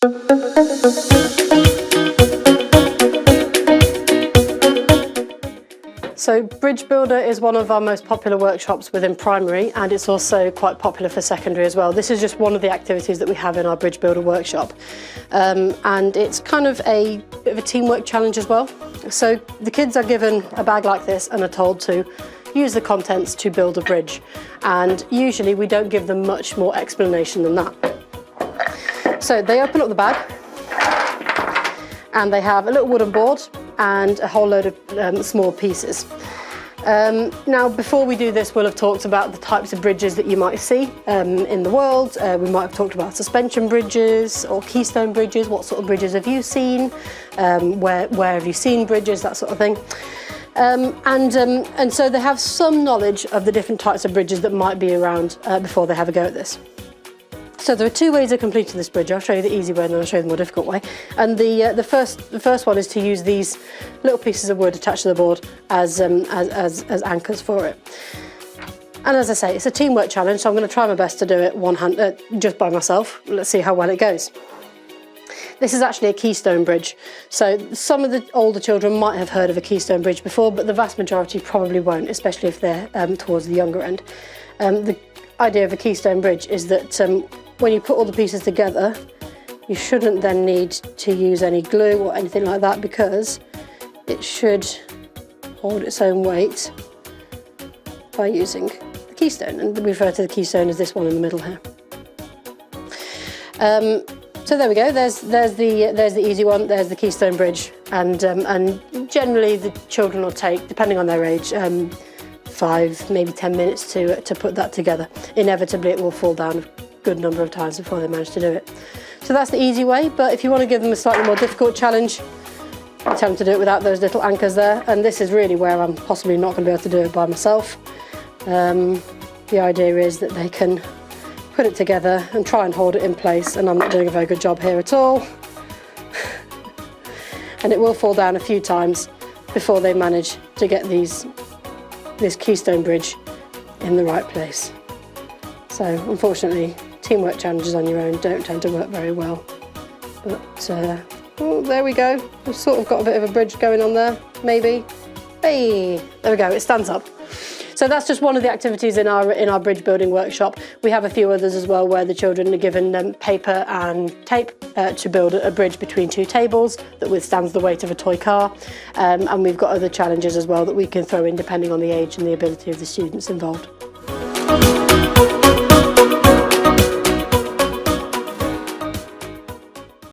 So Bridge Builder is one of our most popular workshops within primary, and it's also quite popular for secondary as well. This is just one of the activities that we have in our Bridge Builder workshop. And it's kind of a bit of a teamwork challenge as well. So the kids are given a bag like this and are told to use the contents to build a bridge. And usually we don't give them much more explanation than that. So they open up the bag and they have a little wooden board and a whole load of small pieces. Now, before we do this, we'll have talked about the types of bridges that you might see in the world. We might have talked about suspension bridges or keystone bridges. What sort of bridges have you seen? Where have you seen bridges? That sort of thing. And so they have some knowledge of the different types of bridges that might be around before they have a go at this. So there are two ways of completing this bridge. I'll show you the easy way and then I'll show you the more difficult way. And the first one is to use these little pieces of wood attached to the board as anchors for it. And as I say, it's a teamwork challenge, so I'm going to try my best to do it one hand, just by myself. Let's see how well it goes. This is actually a keystone bridge. So some of the older children might have heard of a keystone bridge before, but the vast majority probably won't, especially if they're towards the younger end. The idea of a keystone bridge is that when you put all the pieces together, you shouldn't then need to use any glue or anything like that, because it should hold its own weight by using the keystone, and we refer to the keystone as this one in the middle here. So there we go. There's the easy one. There's the keystone bridge, and generally the children will take, depending on their age, 5, maybe 10 minutes to put that together. Inevitably, it will fall down a good number of times before they manage to do it. So that's the easy way, but if you want to give them a slightly more difficult challenge, tell them to do it without those little anchors there, and this is really where I'm possibly not going to be able to do it by myself. The idea is that they can put it together and try and hold it in place, and I'm not doing a very good job here at all. And it will fall down a few times before they manage to get this keystone bridge in the right place. So unfortunately, teamwork challenges on your own don't tend to work very well. But oh, there we go. We've sort of got a bit of a bridge going on there, maybe. Hey, there we go, it stands up. So that's just one of the activities in our bridge building workshop. We have a few others as well, where the children are given paper and tape to build a bridge between two tables that withstands the weight of a toy car. And we've got other challenges as well that we can throw in depending on the age and the ability of the students involved.